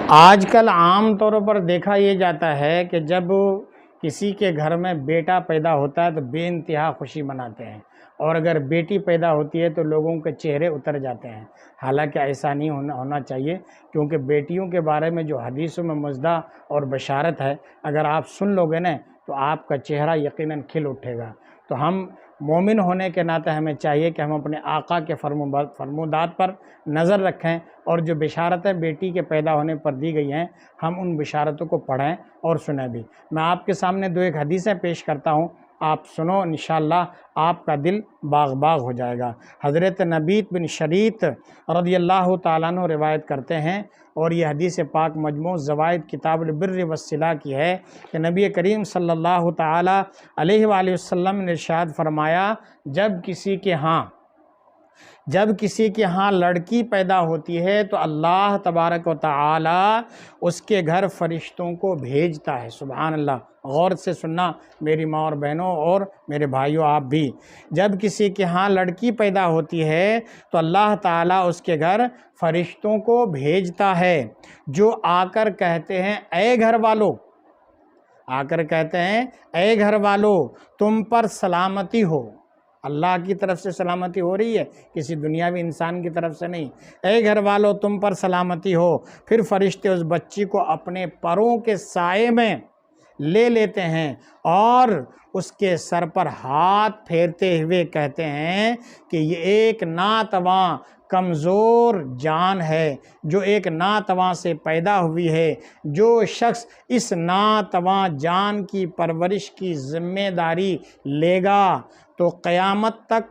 آج کل عام طور پر دیکھا یہ جاتا ہے کہ جب کسی کے گھر میں بیٹا پیدا ہوتا ہے تو بے انتہا خوشی مناتے ہیں، اور اگر بیٹی پیدا ہوتی ہے تو لوگوں کے چہرے اتر جاتے ہیں۔ حالانکہ ایسا نہیں ہونا چاہیے، کیونکہ بیٹیوں کے بارے میں جو حدیثوں میں مژدہ اور بشارت ہے، اگر آپ سن لو گے نا تو آپ کا چہرہ یقیناً کھل اٹھے گا۔ تو ہم مومن ہونے کے ناطے ہمیں چاہیے کہ ہم اپنے آقا کے فرمودات پر نظر رکھیں، اور جو بشارتیں بیٹی کے پیدا ہونے پر دی گئی ہیں ہم ان بشارتوں کو پڑھیں اور سنیں بھی۔ میں آپ کے سامنے ایک حدیثیں پیش کرتا ہوں، آپ سنو، انشاءاللہ آپ کا دل باغ باغ ہو جائے گا۔ حضرت نبیت بن شریط رضی اللہ تعالیٰ عنہ روایت کرتے ہیں، اور یہ حدیث پاک مجموع زوائد کتاب البر والصلہ کی ہے کہ نبی کریم صلی اللہ تعالیٰ علیہ وآلہ وسلم نے ارشاد فرمایا، جب کسی کے ہاں لڑکی پیدا ہوتی ہے تو اللہ تبارک و تعالی اس کے گھر فرشتوں کو بھیجتا ہے۔ سبحان اللہ، غور سے سننا میری ماں اور بہنوں اور میرے بھائیوں، آپ بھی۔ جب کسی کے ہاں لڑکی پیدا ہوتی ہے تو اللہ تعالیٰ اس کے گھر فرشتوں کو بھیجتا ہے، جو آ کر کہتے ہیں، اے گھر والو تم پر سلامتی ہو۔ اللہ کی طرف سے سلامتی ہو رہی ہے، کسی دنیاوی انسان کی طرف سے نہیں۔ اے گھر والو تم پر سلامتی ہو۔ پھر فرشتے اس بچی کو اپنے پروں کے سائے میں لے لیتے ہیں اور اس کے سر پر ہاتھ پھیرتے ہوئے کہتے ہیں کہ یہ ایک ناتواں کمزور جان ہے، جو ایک ناتواں سے پیدا ہوئی ہے۔ جو شخص اس ناتواں جان کی پرورش کی ذمہ داری لے گا تو قیامت تک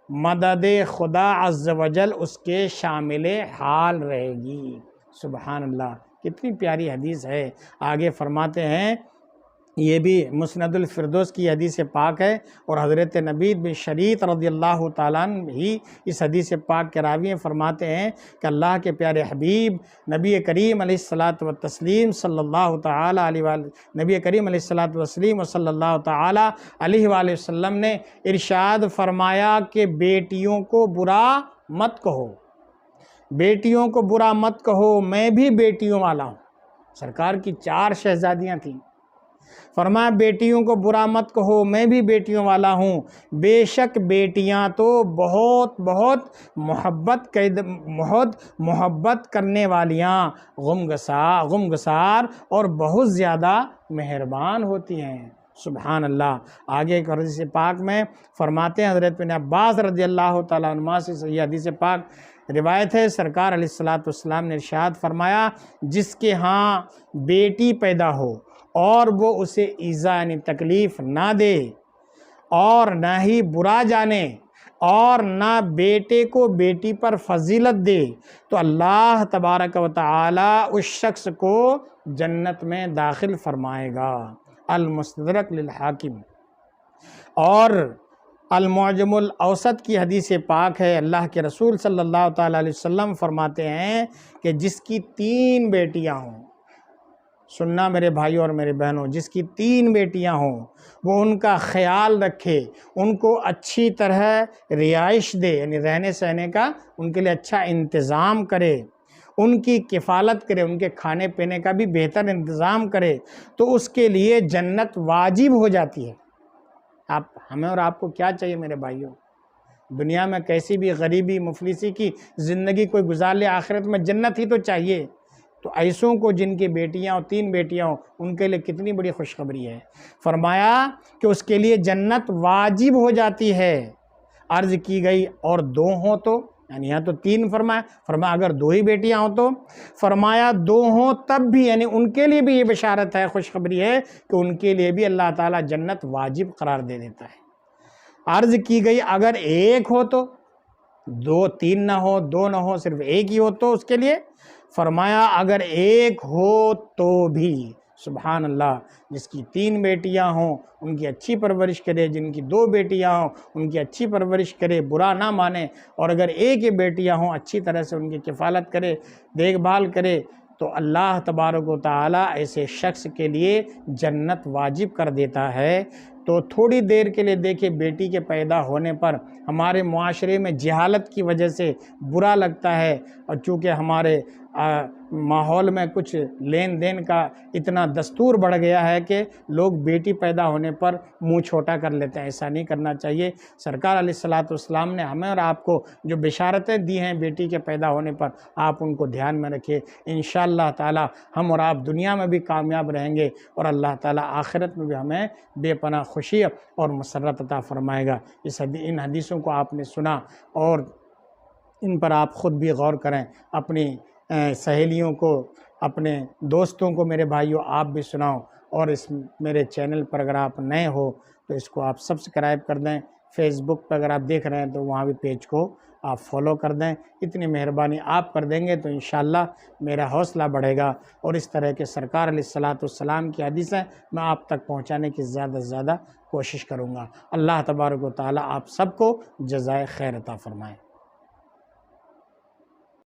مدد خدا عز و جل اس کے شامل حال رہے گی۔ سبحان اللہ، کتنی پیاری حدیث ہے۔ آگے فرماتے ہیں، یہ بھی مسند الفردوس کی حدیث پاک ہے، اور حضرت نبیت بن شریط رضی اللہ تعالیٰ عنہ ہی اس حدیث پاک کے راوی ہیں۔ فرماتے ہیں کہ اللہ کے پیارے حبیب نبی کریم علیہ الصلاۃ والتسلیم صلی اللہ تعالیٰ علیہ وآلہ وسلم نے ارشاد فرمایا کہ بیٹیوں کو برا مت کہو، میں بھی بیٹیوں والا ہوں۔ سرکار کی 4 شہزادیاں تھیں، فرمایا بیٹیوں کو برا مت کہو، میں بھی بیٹیوں والا ہوں۔ بے شک بیٹیاں تو بہت محبت کرنے والیاں، غمگسار اور بہت زیادہ مہربان ہوتی ہیں۔ سبحان اللہ۔ آگے ایک حدیث پاک میں فرماتے ہیں، حضرت ابن عباس رضی اللہ تعالیٰ عنہ سے یہ حدیث پاک روایت ہے، سرکار علیہ الصلاۃ والسلام نے ارشاد فرمایا، جس کے ہاں بیٹی پیدا ہو اور وہ اسے ایذا یعنی تکلیف نہ دے اور نہ ہی برا جانے اور نہ بیٹے کو بیٹی پر فضیلت دے، تو اللہ تبارک و تعالی اس شخص کو جنت میں داخل فرمائے گا۔ المستدرک للحاکم اور المعجم الاوسط کی حدیث پاک ہے۔ اللہ کے رسول صلی اللہ تعالیٰ علیہ وسلم فرماتے ہیں کہ جس کی 3 بیٹیاں ہوں، سننا میرے بھائیوں اور میرے بہنوں، جس کی 3 بیٹیاں ہوں، وہ ان کا خیال رکھے، ان کو اچھی طرح رہائش دے، یعنی رہنے سہنے کا ان کے لیے اچھا انتظام کرے، ان کی کفالت کرے، ان کے کھانے پینے کا بھی بہتر انتظام کرے، تو اس کے لیے جنت واجب ہو جاتی ہے۔ ہمیں اور آپ کو کیا چاہیے میرے بھائیوں؟ دنیا میں کیسی بھی غریبی مفلسی کی زندگی کوئی گزار لے، آخرت میں جنت ہی تو چاہیے۔ تو ایسوں کو جن کی بیٹیاں ہوں، 3 بیٹیاں ہوں، ان کے لیے کتنی بڑی خوشخبری ہے۔ فرمایا کہ اس کے لیے جنت واجب ہو جاتی ہے۔ عرض کی گئی اور 2 ہوں تو، یعنی یہاں تو 3 فرمایا اگر 2 ہی بیٹیاں ہوں تو، فرمایا 2 ہوں تب بھی، یعنی ان کے لیے بھی یہ بشارت ہے، خوشخبری ہے کہ ان کے لیے بھی اللہ تعالیٰ جنت واجب قرار دے دیتا ہے۔ عرض کی گئی اگر 1 ہو تو، 2 3 نہ ہو، 2 نہ ہو، صرف 1 ہی ہو تو اس کے لیے، فرمایا اگر 1 ہو تو بھی۔ سبحان اللہ، جس کی 3 بیٹیاں ہوں ان کی اچھی پرورش کرے، جن کی 2 بیٹیاں ہوں ان کی اچھی پرورش کرے، برا نہ مانے، اور اگر 1 بیٹیاں ہوں اچھی طرح سے ان کی کفالت کرے، دیکھ بھال کرے، تو اللہ تبارک و تعالیٰ ایسے شخص کے لیے جنت واجب کر دیتا ہے۔ تو تھوڑی دیر کے لیے دیکھیں، بیٹی کے پیدا ہونے پر ہمارے معاشرے میں جہالت کی وجہ سے برا لگتا ہے، اور چونکہ ہمارے ماحول میں کچھ لین دین کا اتنا دستور بڑھ گیا ہے کہ لوگ بیٹی پیدا ہونے پر منہ چھوٹا کر لیتے ہیں. ایسا نہیں کرنا چاہیے. سرکار علیہ الصلوۃ والسلام نے ہمیں اور آپ کو جو بشارتیں دی ہیں بیٹی کے پیدا ہونے پر، آپ ان کو دھیان میں رکھیے. انشاءاللہ تعالی ہم اور آپ دنیا میں بھی کامیاب رہیں گے اور اللہ تعالی آخرت میں بھی ہمیں بے پناہ خوشی اور مسرت عطا فرمائے گا. ان حدیثوں کو آپ نے سنا اور ان پر آپ خود بھی غور کریں. اپنی سہیلیوں کو، اپنے دوستوں کو، میرے بھائیوں آپ بھی سناؤ. اور اس میرے چینل پر اگر آپ نئے ہو تو اس کو آپ سبسکرائب کر دیں. فیس بک پر اگر آپ دیکھ رہے ہیں تو وہاں بھی پیج کو آپ فالو کر دیں. اتنی مہربانی آپ کر دیں گے تو انشاءاللہ میرا حوصلہ بڑھے گا اور اس طرح کے سرکار علیہ الصلوۃ والسلام کی حدیثیں میں آپ تک پہنچانے کی زیادہ سے زیادہ کوشش کروں گا. اللہ تبارک و تعالی آپ سب کو جزائے خیر عطا فرمائے.